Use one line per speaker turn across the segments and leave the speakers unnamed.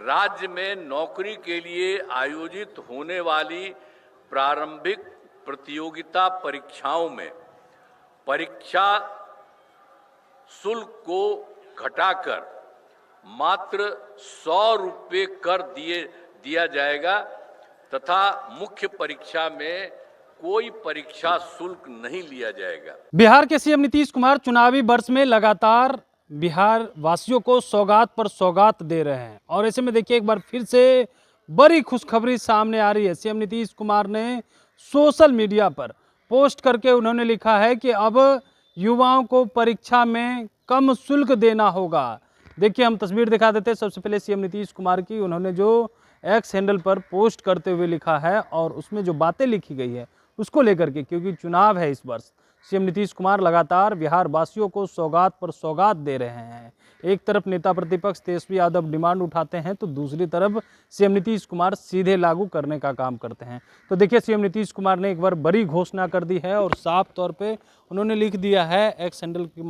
राज्य में नौकरी के लिए आयोजित होने वाली प्रारंभिक प्रतियोगिता परीक्षाओं में परीक्षा शुल्क को घटाकर मात्र 100 रुपये कर दिया जाएगा तथा मुख्य परीक्षा में कोई परीक्षा शुल्क नहीं लिया जाएगा।
बिहार के सीएम नीतीश कुमार चुनावी वर्ष में लगातार बिहार वासियों को सौगात पर सौगात दे रहे हैं और ऐसे में देखिए एक बार फिर से बड़ी खुशखबरी सामने आ रही है। सीएम नीतीश कुमार ने सोशल मीडिया पर पोस्ट करके उन्होंने लिखा है कि अब युवाओं को परीक्षा में कम शुल्क देना होगा। देखिए हम तस्वीर दिखा देते हैं। सबसे पहले सीएम नीतीश कुमार की उन्होंने जो एक्स हैंडल पर पोस्ट करते हुए लिखा है और उसमें जो बातें लिखी गई है उसको लेकर के, क्योंकि चुनाव है इस वर्ष, सीएम नीतीश कुमार लगातार बिहार वासियों को सौगात पर सौगात दे रहे हैं। एक तरफ नेता प्रतिपक्ष तेजस्वी यादव डिमांड उठाते हैं तो दूसरी तरफ सीएम नीतीश कुमार सीधे लागू करने का काम करते हैं। तो देखिए सीएम नीतीश कुमार ने एक बार बड़ी घोषणा कर दी है और साफ तौर पे उन्होंने लिख दिया है एक्स हैंडल के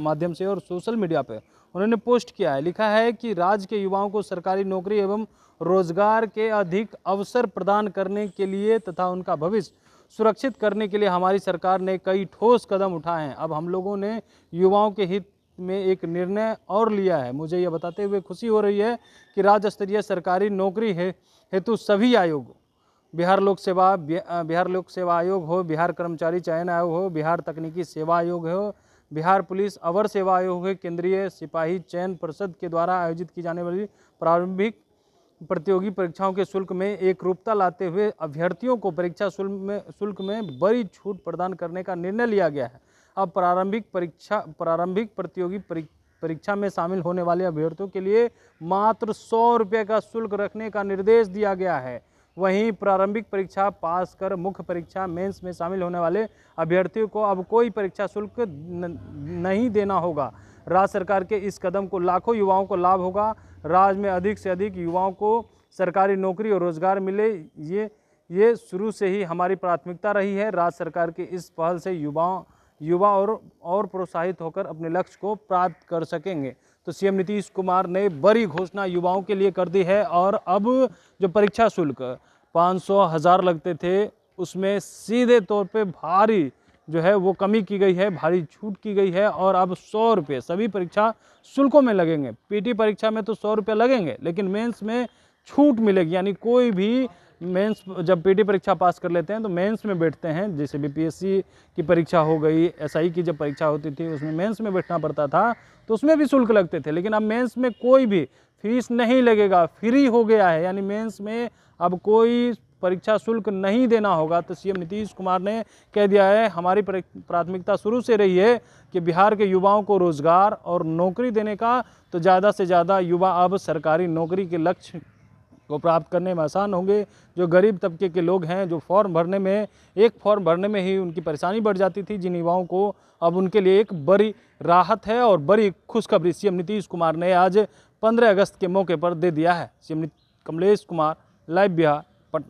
माध्यम से और सोशल मीडिया पे उन्होंने पोस्ट किया है। लिखा है कि राज्य के युवाओं को सरकारी नौकरी एवं रोजगार के अधिक अवसर प्रदान करने के लिए तथा उनका भविष्य सुरक्षित करने के लिए हमारी सरकार ने कई ठोस कदम उठाए हैं। अब हम लोगों ने युवाओं के हित में एक निर्णय और लिया है। मुझे यह बताते हुए खुशी हो रही है कि राज्य स्तरीय सरकारी नौकरी हेतु सभी आयोग, बिहार लोक सेवा आयोग हो, बिहार कर्मचारी चयन आयोग हो, बिहार तकनीकी सेवा आयोग हो, बिहार पुलिस अवर सेवा आयोग है, केंद्रीय सिपाही चयन परिषद के द्वारा आयोजित की जाने वाली प्रारंभिक प्रतियोगी परीक्षाओं के शुल्क में एक रूपता लाते हुए अभ्यर्थियों को परीक्षा शुल्क में बड़ी छूट प्रदान करने का निर्णय लिया गया है। अब प्रारंभिक प्रतियोगी परीक्षा में शामिल होने वाले अभ्यर्थियों के लिए मात्र 100 रुपये का शुल्क रखने का निर्देश दिया गया है। वहीं प्रारंभिक परीक्षा पास कर मुख्य परीक्षा मेंस में शामिल होने वाले अभ्यर्थियों को अब कोई परीक्षा शुल्क नहीं देना होगा। राज्य सरकार के इस कदम को लाखों युवाओं को लाभ होगा। राज्य में अधिक से अधिक युवाओं को सरकारी नौकरी और रोजगार मिले, ये शुरू से ही हमारी प्राथमिकता रही है। राज्य सरकार की इस पहल से युवा और प्रोत्साहित होकर अपने लक्ष्य को प्राप्त कर सकेंगे। तो सीएम नीतीश कुमार ने बड़ी घोषणा युवाओं के लिए कर दी है और अब जो परीक्षा शुल्क 500,000 लगते थे उसमें सीधे तौर पे भारी जो है वो कमी की गई है, भारी छूट की गई है और अब 100 रुपये सभी परीक्षा शुल्कों में लगेंगे। पीटी परीक्षा में तो 100 रुपये लगेंगे लेकिन मेंस में छूट मिलेगी, यानी कोई भी मेंस जब पीटी परीक्षा पास कर लेते हैं तो मेंस में बैठते हैं, जैसे बीपीएससी की परीक्षा हो गई, एसआई की जब परीक्षा होती थी उसमें मेंस में बैठना पड़ता था तो उसमें भी शुल्क लगते थे, लेकिन अब मेंस में कोई भी फीस नहीं लगेगा, फ्री हो गया है, यानी मेंस में अब कोई परीक्षा शुल्क नहीं देना होगा। तो सीएम नीतीश कुमार ने कह दिया है हमारी प्राथमिकता शुरू से रही है कि बिहार के युवाओं को रोजगार और नौकरी देने का, तो ज़्यादा से ज़्यादा युवा अब सरकारी नौकरी के लक्ष्य को प्राप्त करने में आसान होंगे। जो गरीब तबके के लोग हैं, जो फॉर्म भरने में एक फॉर्म भरने में ही उनकी परेशानी बढ़ जाती थी, जिन युवाओं को अब उनके लिए एक बड़ी राहत है और बड़ी खुशखबरी सीएम नीतीश कुमार ने आज 15 अगस्त के मौके पर दे दिया है। CM Kamlesh Kumar, live Bihar.